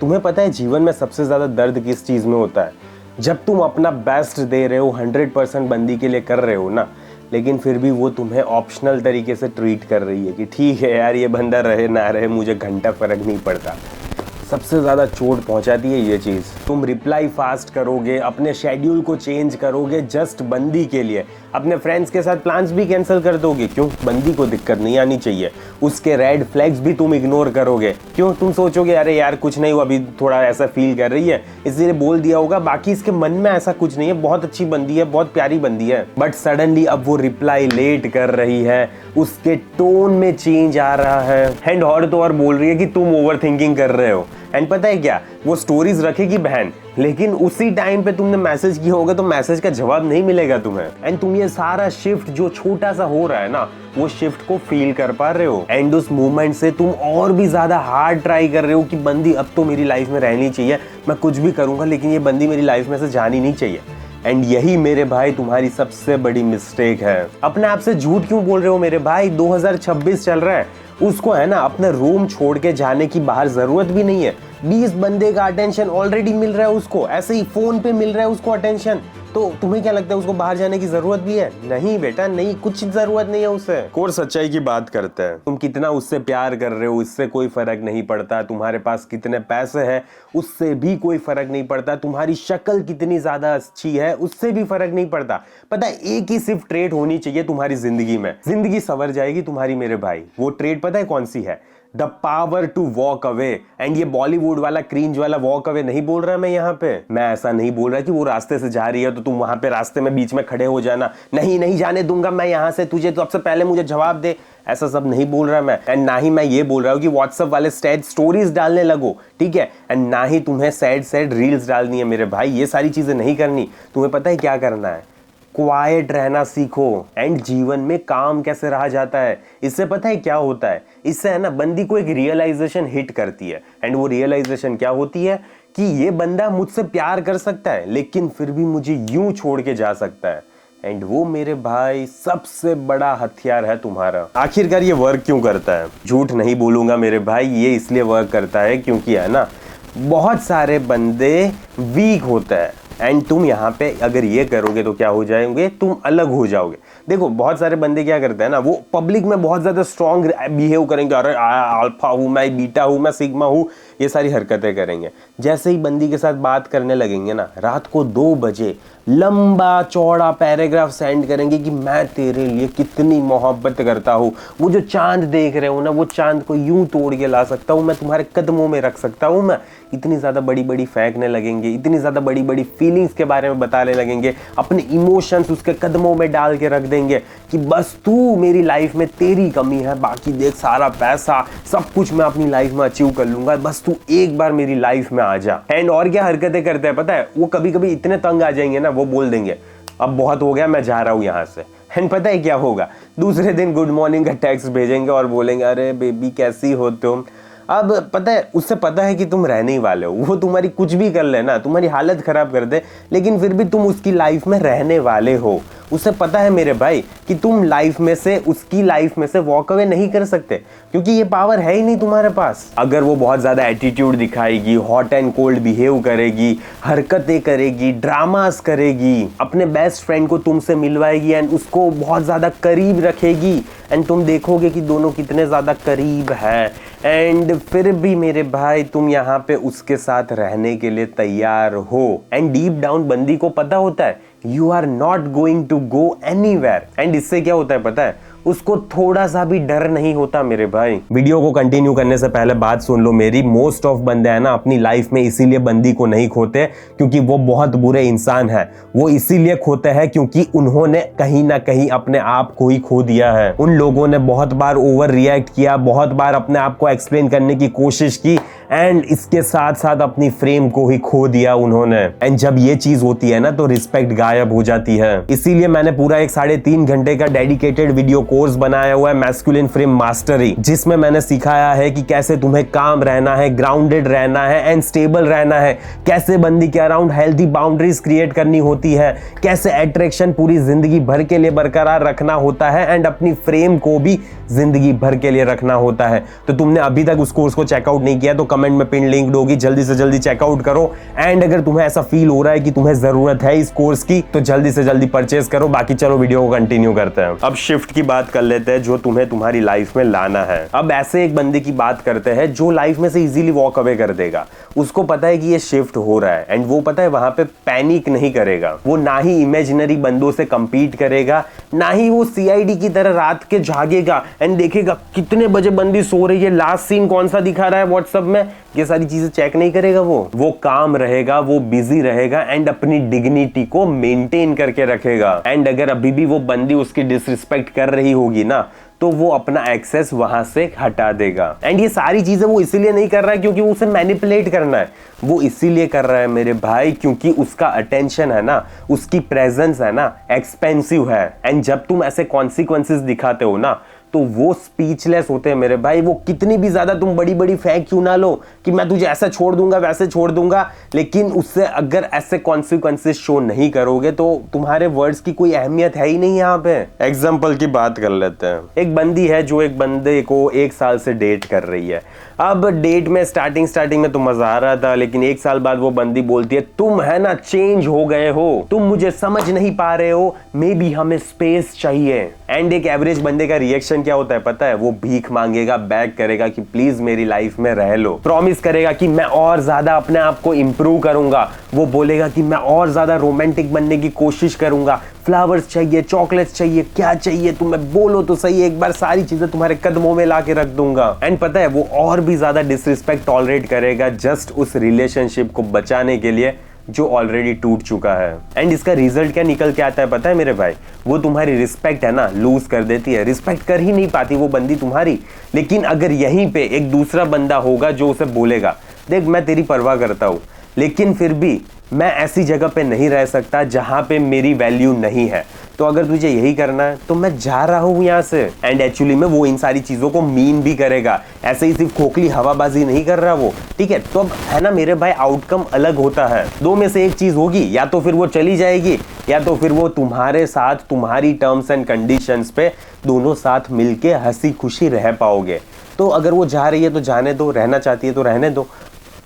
तुम्हें पता है जीवन में सबसे ज्यादा दर्द किस चीज में होता है? जब तुम अपना बेस्ट दे रहे हो, 100% बंदी के लिए कर रहे हो ना, लेकिन फिर भी वो तुम्हें ऑप्शनल तरीके से ट्रीट कर रही है कि ठीक है यार, ये बंदा रहे ना रहे मुझे घंटा फर्क नहीं पड़ता। सबसे ज़्यादा चोट पहुंचाती है ये चीज़। तुम रिप्लाई फास्ट करोगे, अपने शेड्यूल को चेंज करोगे जस्ट बंदी के लिए, अपने फ्रेंड्स के साथ प्लान्स भी कैंसिल कर दोगे, क्यों? बंदी को दिक्कत नहीं आनी चाहिए। उसके रेड फ्लैग्स भी तुम इग्नोर करोगे, क्यों? तुम सोचोगे अरे यार कुछ नहीं, वो अभी थोड़ा ऐसा फील कर रही है इसलिए बोल दिया होगा, बाकी इसके मन में ऐसा कुछ नहीं है, बहुत अच्छी बंदी है, बहुत प्यारी बंदी है। बट सडनली अब वो रिप्लाई लेट कर रही है, उसके टोन में चेंज आ रहा है, एंड और तो और बोल रही है कि तुम ओवर थिंकिंग कर रहे हो। एंड पता है क्या, वो स्टोरीज रखेगी बहन, लेकिन उसी टाइम पे तुमने मैसेज किया होगा तो मैसेज का जवाब नहीं मिलेगा तुम्हें। एंड तुम ये सारा शिफ्ट जो छोटा सा हो रहा है ना, वो शिफ्ट को फील कर पा रहे हो। एंड उस मूवमेंट से तुम और भी ज्यादा हार्ड ट्राई कर रहे हो कि बंदी अब तो मेरी लाइफ में रहनी चाहिए, मैं कुछ भी करूंगा लेकिन ये बंदी मेरी लाइफ में से जानी नहीं चाहिए। एंड यही मेरे भाई तुम्हारी सबसे बड़ी मिस्टेक है। अपने आप से झूठ क्यों बोल रहे हो मेरे भाई? 2026 चल रहा है, उसको है ना अपने रूम छोड़ के जाने की बाहर जरूरत भी नहीं है। 20 बंदे का अटेंशन ऑलरेडी मिल रहा है उसको, ऐसे ही फोन पे मिल रहा है उसको अटेंशन, तो तुम्हें क्या लगता है उसको बाहर जाने की जरूरत भी है? नहीं बेटा नहीं, कुछ जरूरत नहीं है उसे। और सच्चाई की बात करते हैं, तुम कितना उससे प्यार कर रहे हो इससे कोई फर्क नहीं पड़ता, तुम्हारे पास कितने पैसे हैं उससे भी कोई फर्क नहीं पड़ता, तुम्हारी शक्ल कितनी ज्यादा अच्छी है उससे भी फर्क नहीं पड़ता। पता है एक ही सिर्फ ट्रेट होनी चाहिए तुम्हारी जिंदगी में, जिंदगी संवर जाएगी तुम्हारी मेरे भाई। वो ट्रेट पता है कौन सी है? The power to walk away. And ये बॉलीवुड वाला क्रींज वाला वॉक अवे नहीं बोल रहा मैं यहाँ पे। मैं ऐसा नहीं बोल रहा कि वो रास्ते से जा रही है तो तुम वहां पे रास्ते में बीच में खड़े हो जाना, नहीं नहीं जाने दूंगा मैं यहाँ से तुझे, तो सबसे पहले मुझे जवाब दे, ऐसा सब नहीं बोल रहा मैं। एंड ना ही मैं ये बोल रहा हूँ कि व्हाट्सएप वाले सैड स्टोरीज डालने लगो, ठीक है? एंड ना ही तुम्हें सैड रील्स डालनी है मेरे भाई, ये सारी चीजें नहीं करनी। तुम्हें पता है क्या करना है? क्वाइट रहना सीखो। एंड जीवन में काम कैसे रहा जाता है, इससे पता है क्या होता है? इससे है ना बंदी को एक रियलाइजेशन हिट करती है। एंड वो रियलाइजेशन क्या होती है कि ये बंदा मुझसे प्यार कर सकता है लेकिन फिर भी मुझे यूं छोड़ के जा सकता है। एंड वो मेरे भाई सबसे बड़ा हथियार है तुम्हारा। आखिरकार ये वर्क क्यों करता है? झूठ नहीं बोलूंगा मेरे भाई, ये इसलिए वर्क करता है क्योंकि है ना बहुत सारे बंदे वीक होते हैं। एंड तुम यहाँ पे अगर ये करोगे तो क्या हो जाएंगे, तुम अलग हो जाओगे। देखो बहुत सारे बंदे क्या करते हैं ना, वो पब्लिक में बहुत ज्यादा स्ट्रॉन्ग बिहेव करेंगे, अरे अल्फा हूँ मैं, बीटा हूँ मैं, सिग्मा हूँ, ये सारी हरकतें करेंगे। जैसे ही बंदी के साथ बात करने लगेंगे ना, रात को 2 बजे लंबा चौड़ा पैराग्राफ सेंड करेंगे कि मैं तेरे लिए कितनी मोहब्बत करता हूँ, वो जो चांद देख रहे हो ना, वो चांद को यूं तोड़ के ला सकता हूँ मैं, तुम्हारे कदमों में रख सकता हूँ मैं। इतनी ज़्यादा बड़ी बड़ी फेंकने लगेंगे, इतनी ज़्यादा बड़ी बड़ी फीलिंग्स के बारे में बताने लगेंगे, अपने इमोशंस उसके कदमों में डाल के रख देंगे कि बस तू मेरी लाइफ में, तेरी कमी है, बाकी देख सारा पैसा सब कुछ मैं अपनी लाइफ में अचीव कर लूंगा, बस तू एक बार मेरी लाइफ में आ जा। एंड और क्या हरकतें करते हैं पता है? वो कभी कभी इतने तंग आ जाएंगे ना, वो बोल देंगे अब बहुत हो गया मैं जा रहा हूँ यहाँ से। एंड पता है क्या होगा? दूसरे दिन गुड मॉर्निंग का टेक्स्ट भेजेंगे और बोलेंगे अरे बेबी कैसी हो तुम। अब पता है उससे पता है कि तुम रहने ही वाले हो, वो तुम्हारी कुछ भी कर लेना, तुम्हारी हालत खराब कर दे, लेकिन फिर भी तुम उसकी लाइफ में रहने वाले हो। उसे पता है मेरे भाई कि तुम लाइफ में से, उसकी लाइफ में से वॉक अवे नहीं कर सकते, क्योंकि ये पावर है ही नहीं तुम्हारे पास। अगर वो बहुत ज्यादा एटीट्यूड दिखाएगी, हॉट एंड कोल्ड बिहेव करेगी, हरकतें करेगी, ड्रामास करेगी, अपने बेस्ट फ्रेंड को तुमसे मिलवाएगी एंड उसको बहुत ज्यादा करीब रखेगी, एंड तुम देखोगे कि दोनों कितने ज्यादा करीब है, एंड फिर भी मेरे भाई तुम यहाँ पे उसके साथ रहने के लिए तैयार हो। एंड डीप डाउन बंदी को पता होता है you are not going to go anywhere. And इससे क्या होता है पता है? उसको थोड़ा सा भी डर नहीं होता मेरे भाई। वीडियो को कंटिन्यू करने से पहले बात सुन लो मेरी, मोस्ट ऑफ बंदे हैं ना अपनी लाइफ में इसीलिए बंदी को नहीं खोते क्योंकि वो बहुत बुरे इंसान है। वो इसीलिए खोते हैं क्योंकि उन्होंने कहीं ना कहीं अपने आप को ही खो दिया है। उन लोगों ने बहुत बार ओवर रिएक्ट किया, बहुत बार अपने आप को एक्सप्लेन करने की कोशिश की, एंड इसके साथ साथ अपनी फ्रेम को ही खो दिया उन्होंने। एंड जब ये चीज होती है ना तो रिस्पेक्ट गायब हो जाती है। इसीलिए मैंने पूरा एक 3.5 घंटे का डेडिकेटेड वीडियो कोर्स बनाया हुआ है, मैस्कुलिन फ्रेम मास्टरी, जिसमें मैंने सिखाया है कि कैसे तुम्हें काम रहना है, ग्राउंडेड रहना है एंड स्टेबल रहना है, कैसे बंदी के अराउंड हेल्दी बाउंड्रीज क्रिएट करनी होती है, कैसे अट्रैक्शन पूरी जिंदगी भर के लिए बरकरार रखना होता है एंड अपनी फ्रेम को भी जिंदगी भर के लिए रखना होता है। तो तुमने अभी तक उस कोर्स को चेकआउट नहीं किया तो कमेंट में पिन लिंक्ड होगी, जल्दी से जल्दी चेकआउट करो। एंड अगर तुम्हें ऐसा फील हो रहा है कि तुम्हें जरूरत है इस कोर्स की तो जल्दी से जल्दी परचेज करो। बाकी चलो वीडियो को कंटिन्यू करते हैं। अब शिफ्ट की बात कर लेते हैं जो तुम्हें तुम्हारी लाइफ में लाना है। अब ऐसे एक बंदे की बात करते हैं जो लाइफ में से इजीली वॉक अवे कर देगा। उसको पता है कि ये शिफ्ट हो रहा है एंड वो पता है वहां पे पैनिक नहीं करेगा। वो ना ही इमेजिनरी बंदों से कंपीट करेगा, ना ही वो सीआईडी की तरह रात के जागेगा एंड देखेगा कितने बजे बंदी सो रही है, लास्ट सीन कौन सा दिखा रहा है व्हाट्सएप में, ये सारी चीजें चेक नहीं करेगा। वो काम रहेगा, वो बिजी रहेगा एंड अपनी डिग्निटी को मेंटेन करके रखेगा। एंड अगर अभी भी वो बंदी उसकी डिसरिस्पेक्ट कर रही होगी ना तो वो अपना एक्सेस वहां से हटा देगा। एंड ये सारी चीजें वो इसीलिए नहीं कर रहा है क्योंकि उसे मैनिपुलेट करना है, वो इसीलिए कर रहा है मेरे भाई क्योंकि उसका अटेंशन है ना, उसकी प्रेजेंस है ना, एक्सपेंसिव है। एंड जब तुम ऐसे कॉन्सिक्वेंसेस दिखाते हो ना तो वो स्पीचलेस होते हैं मेरे भाई। वो कितनी भी ज्यादा तुम बड़ी बड़ी फेंक क्यों ना लो कि मैं तुझे ऐसा छोड़ दूंगा वैसे छोड़ दूंगा, लेकिन उससे अगर ऐसे कॉन्सिक्वेंसेस शो नहीं करोगे तो तुम्हारे वर्ड्स की कोई अहमियत है ही नहीं। यहाँ पे एग्जाम्पल की बात कर लेते हैं। एक बंदी है जो एक बंदे को 1 साल से डेट कर रही है। अब डेट में स्टार्टिंग में तो मजा आ रहा था, लेकिन 1 साल बाद वो बंदी बोलती है तुम है ना चेंज हो गए हो, तुम मुझे समझ नहीं पा रहे हो, मे बी हमें स्पेस चाहिए। एंड एक एवरेज बंदे का रिएक्शन क्या होता है पता है? वो भीख मांगेगा, बैग करेगा कि प्लीज मेरी लाइफ में रह लो, प्रॉमिस करेगा कि मैं और ज्यादा अपने आप को इंप्रूव करूंगा, वो बोलेगा कि मैं और ज्यादा रोमांटिक बनने की कोशिश करूंगा, फ्लावर्स चाहिए, चॉकलेट्स चाहिए, क्या चाहिए तुम्हें बोलो तो सही, एक बार सारी चीजें तुम्हारे कदमों में ला के रख दूंगा। एंड पता है वो और भी ज्यादा डिसरिस्पेक्ट टॉलरेट करेगा जस्ट उस रिलेशनशिप को बचाने के लिए जो ऑलरेडी टूट चुका है। एंड इसका रिजल्ट क्या निकल के आता है पता है मेरे भाई? वो तुम्हारी रिस्पेक्ट है ना लूज कर देती है, रिस्पेक्ट कर ही नहीं पाती वो बंदी तुम्हारी। लेकिन अगर यहीं पे एक दूसरा बंदा होगा जो उसे बोलेगा देख मैं तेरी परवाह करता हूं लेकिन फिर भी मैं ऐसी जगह पे नहीं रह सकता जहां पे मेरी वैल्यू नहीं है, तो अगर तुझे यही करना है तो मैं जा रहा हूं यहां से। एंड एक्चुअली में वो इन सारी चीजों को मीन भी करेगा, ऐसे ही सिर्फ खोखली हवाबाजी नहीं कर रहा वो, ठीक है? तो अब है ना मेरे भाई आउटकम अलग होता है। दो में से एक चीज होगी, या तो फिर वो चली जाएगी या तो फिर वो तुम्हारे साथ तुम्हारी टर्म्स एंड कंडीशंस पे दोनों साथ मिलके हंसी खुशी रह पाओगे। तो अगर वो जा रही है तो जाने दो, रहना चाहती है तो रहने दो,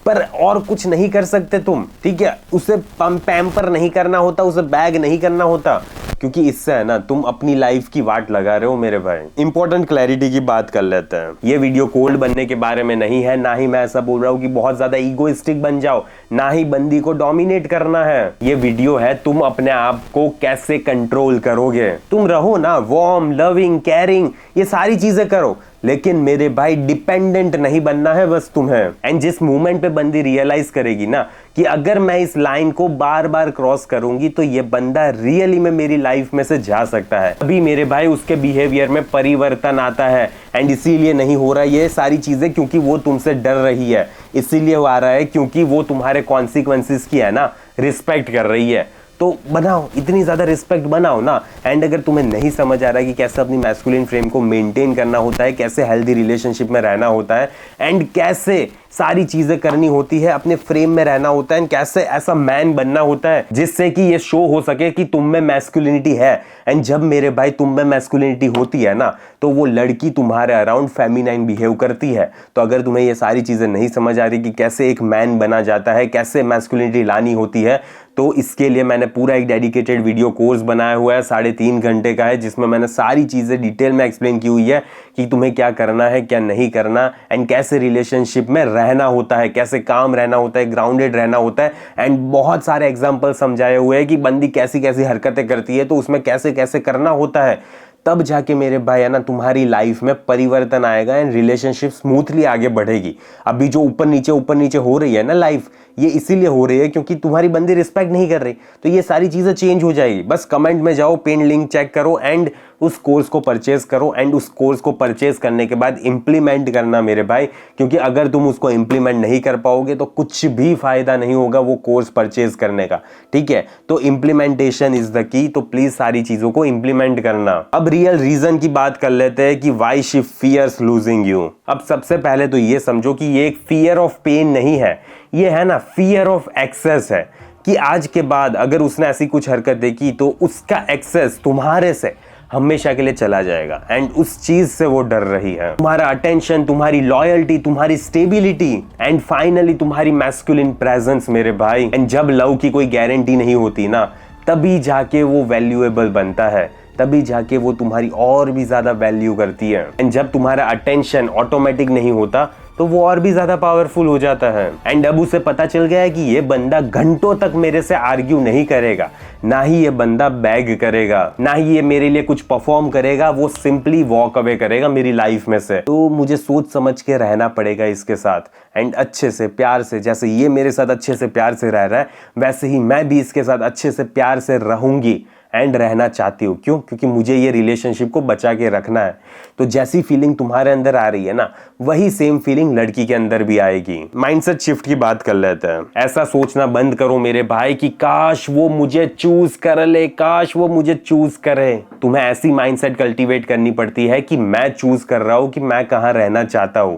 पर और कुछ नहीं कर सकते तुम, ठीक है? उसे पैम्पर नहीं करना होता, उसे बैग नहीं करना होता, क्योंकि इससे है ना तुम अपनी लाइफ की वाट लगा रहे हो मेरे भाई। इंपॉर्टेंट क्लैरिटी की बात कर लेते हैं। ये वीडियो कोल्ड बनने के बारे में नहीं है, ना ही मैं ऐसा बोल रहा हूँ कि बहुत ज्यादा ईगोइस्टिक बन जाओ, ना ही बंदी को डोमिनेट करना है। ये वीडियो है तुम अपने आप को कैसे कंट्रोल करोगे। तुम रहो ना वार्म, लविंग, केयरिंग, ये सारी चीजें करो, लेकिन मेरे भाई डिपेंडेंट नहीं बनना है बस तुम्हें। एंड जिस मोमेंट पे बंदी रियलाइज करेगी ना कि अगर मैं इस लाइन को बार बार क्रॉस करूंगी तो ये बंदा रियली में मेरी लाइफ में से जा सकता है, अभी मेरे भाई उसके बिहेवियर में परिवर्तन आता है। एंड इसीलिए नहीं हो रहा ये सारी चीजें क्योंकि वो तुमसे डर रही है, इसीलिए वो आ रहा है क्योंकि वो तुम्हारे कॉन्सिक्वेंसेस की है ना रिस्पेक्ट कर रही है। तो बनाओ, इतनी ज्यादा रिस्पेक्ट बनाओ ना। एंड अगर तुम्हें नहीं समझ आ रहा है कि कैसे अपनी मैस्कुलिन फ्रेम को मेंटेन करना होता है, कैसे हेल्दी रिलेशनशिप में रहना होता है, एंड कैसे सारी चीजें करनी होती है, अपने फ्रेम में रहना होता है, एंड कैसे ऐसा मैन बनना होता है जिससे कि ये शो हो सके कि तुम में मैस्कुलिनिटी है। एंड जब मेरे भाई तुम में मैस्कुलिनिटी होती है ना तो वो लड़की तुम्हारे अराउंड फेमिनाइन बिहेव करती है। तो अगर तुम्हें ये सारी चीजें नहीं समझ आ रही कि कैसे एक मैन बना जाता है, कैसे मैस्कुलिनिटी लानी होती है, तो इसके लिए मैंने पूरा एक डेडिकेटेड वीडियो कोर्स बनाया हुआ है, 3.5 घंटे का है, जिसमें मैंने सारी चीजें डिटेल में एक्सप्लेन की हुई है कि तुम्हें क्या करना है, क्या नहीं करना, एंड कैसे रिलेशनशिप में रहना होता है, कैसे काम रहना होता है, ग्राउंडेड रहना होता है। एंड बहुत सारे एग्जाम्पल समझाए हुए हैं कि बंदी कैसी कैसी हरकतें करती है तो उसमें कैसे कैसे करना होता है। तब जाके मेरे भाई है ना तुम्हारी लाइफ में परिवर्तन आएगा एंड रिलेशनशिप स्मूथली आगे बढ़ेगी। अभी जो ऊपर नीचे हो रही है ना लाइफ, ये इसीलिए हो रही है क्योंकि तुम्हारी बंदी रिस्पेक्ट नहीं कर रही। तो ये सारी चीजें चेंज हो जाएगी। बस कमेंट में जाओ, पिन लिंक चेक करो एंड उस कोर्स को परचेज करो। एंड उस कोर्स को परचेज करने के बाद इंप्लीमेंट करना मेरे भाई, क्योंकि अगर तुम उसको इंप्लीमेंट नहीं कर पाओगे तो कुछ भी फायदा नहीं होगा वो कोर्स परचेज करने का, ठीक है? तो इंप्लीमेंटेशन इज द की। तो प्लीज सारी चीजों को इंप्लीमेंट करना। अब रियल रीजन की बात कर लेते हैं कि why she fears losing you. अब सबसे पहले तो ये समझो कि ये एक फियर ऑफ पेन नहीं है, ये है ना फियर ऑफ एक्सेस है, कि आज के बाद अगर उसने ऐसी कुछ हरकत देखी तो उसका एक्सेस तुम्हारे से हमेशा के लिए चला जाएगा एंड उस चीज से वो डर रही है। तुम्हारा अटेंशन, तुम्हारी लॉयल्टी, तुम्हारी स्टेबिलिटी एंड फाइनली तुम्हारी मैस्कुलिन प्रेजेंस मेरे भाई। एंड जब लव की कोई गारंटी नहीं होती ना, तभी जाके वो वैल्यूएबल बनता है, तभी जाके वो तुम्हारी और भी ज्यादा वैल्यू करती है। एंड जब तुम्हारा अटेंशन ऑटोमेटिक नहीं होता तो वो और भी ज्यादा पावरफुल हो जाता है। एंड अब उसे पता चल गया है कि ये बंदा घंटों तक मेरे से आर्ग्यू नहीं करेगा, ना ही ये बंदा बैग करेगा, ना ही ये मेरे लिए कुछ परफॉर्म करेगा, वो सिंपली वॉक अवे करेगा मेरी लाइफ में से। तो मुझे सोच समझ के रहना पड़ेगा इसके साथ एंड अच्छे से प्यार से, जैसे ये मेरे साथ अच्छे से प्यार से रह रहा है वैसे ही मैं भी इसके साथ अच्छे से प्यार से रहूंगी एंड रहना चाहती हूँ। क्यों? क्योंकि मुझे ये रिलेशनशिप को बचा के रखना है। तो जैसी फीलिंग तुम्हारे अंदर आ रही है ना, वही सेम फीलिंग लड़की के अंदर भी आएगी। माइंडसेट शिफ्ट की बात कर लेते हैं। ऐसा सोचना बंद करो मेरे भाई कि काश वो मुझे चूज कर ले, काश वो मुझे चूज करे। तुम्हें ऐसी माइंडसेट कल्टीवेट करनी पड़ती है कि मैं चूज कर रहा हूं कि मैं कहां रहना चाहता हूं।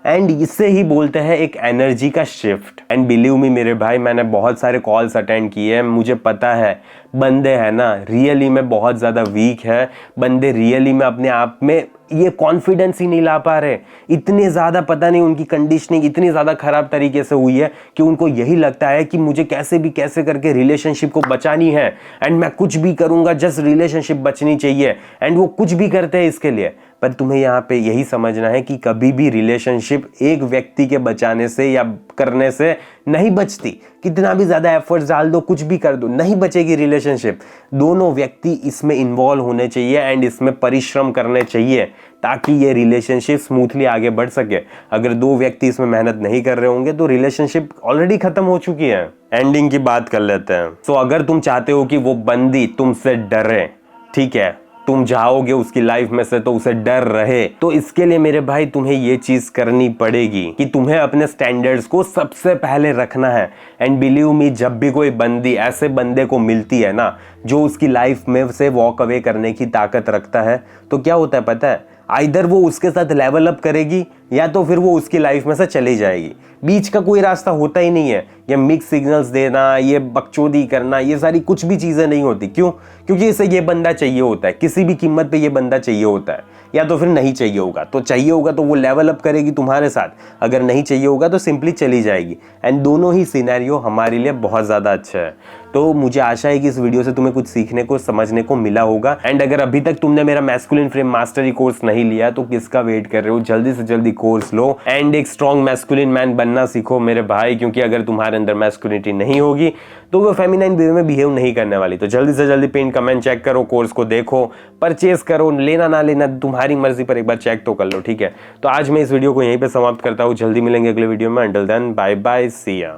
एंड इससे ही बोलते हैं एक एनर्जी का शिफ्ट। एंड बिलीव मी मेरे भाई, मैंने बहुत सारे कॉल्स अटेंड किए हैं, मुझे पता है बंदे हैं ना रियली में बहुत ज़्यादा वीक है। बंदे रियली में अपने आप में ये कॉन्फिडेंस ही नहीं ला पा रहे। इतने ज़्यादा पता नहीं उनकी कंडीशनिंग इतनी ज़्यादा ख़राब तरीके से हुई है कि उनको यही लगता है कि मुझे कैसे भी कैसे करके रिलेशनशिप को बचानी है एंड मैं कुछ भी करूँगा, जस्ट रिलेशनशिप बचनी चाहिए। एंड वो कुछ भी करते हैं इसके लिए। पर तुम्हें यहाँ पे यही समझना है कि कभी भी रिलेशनशिप एक व्यक्ति के बचाने से या करने से नहीं बचती। कितना भी ज़्यादा एफर्ट्स डाल दो, कुछ भी कर दो, नहीं बचेगी रिलेशनशिप। दोनों व्यक्ति इसमें इन्वॉल्व होने चाहिए एंड इसमें परिश्रम करने चाहिए ताकि ये रिलेशनशिप स्मूथली आगे बढ़ सके। अगर दो व्यक्ति इसमें मेहनत नहीं कर रहे होंगे तो रिलेशनशिप ऑलरेडी खत्म हो चुकी है। एंडिंग की बात कर लेते हैं। तो अगर तुम चाहते हो कि वो बंदी तुमसे डरे, ठीक है, तुम जाओगे उसकी लाइफ में से तो उसे डर रहे, तो इसके लिए मेरे भाई तुम्हें ये चीज करनी पड़ेगी कि तुम्हें अपने स्टैंडर्ड्स को सबसे पहले रखना है। एंड बिलीव मी, जब भी कोई बंदी ऐसे बंदे को मिलती है ना जो उसकी लाइफ में से वॉक अवे करने की ताकत रखता है, तो क्या होता है पता है, आइदर वो उसके साथ लेवल अप करेगी या तो फिर वो उसकी लाइफ में से चली जाएगी। बीच का कोई रास्ता होता ही नहीं है। ये मिक्स सिग्नल्स देना, ये बकचोदी करना, ये सारी कुछ भी चीज़ें नहीं होती। क्यों? क्योंकि इसे ये बंदा चाहिए होता है, किसी भी कीमत पे ये बंदा चाहिए होता है, या तो फिर नहीं चाहिए होगा। तो चाहिए होगा तो वो लेवल अप करेगी तुम्हारे साथ, अगर नहीं चाहिए होगा तो सिंपली चली जाएगी। एंड दोनों ही सिनेरियो हमारे लिए बहुत ज़्यादा अच्छा है। तो मुझे आशा है कि इस वीडियो से तुम्हें कुछ सीखने को, समझने को मिला होगा। एंड अगर अभी तक तुमने मेरा मैस्कुलिन फ्रेम मास्टरी कोर्स नहीं लिया तो किसका वेट कर रहे हो? जल्दी से जल्दी कोर्स लो एंड एक स्ट्रॉन्ग मैस्कुलिन मैन बनना सीखो मेरे भाई। क्योंकि अगर तुम्हारे अंदर मैस्कुलिनिटी नहीं होगी तो वो फेमिनाइन वे में बिहेव नहीं करने वाली। तो जल्दी से जल्दी पिन कमेंट चेक करो, कोर्स को देखो, परचेज करो, लेना ना लेना तुम्हारी मर्जी पर एक बार चेक तो कर लो, ठीक है। तो आज मैं इस वीडियो को यहीं पे समाप्त करता हूँ। जल्दी मिलेंगे अगले वीडियो में। अंटिल देन बाय बाय, सी या।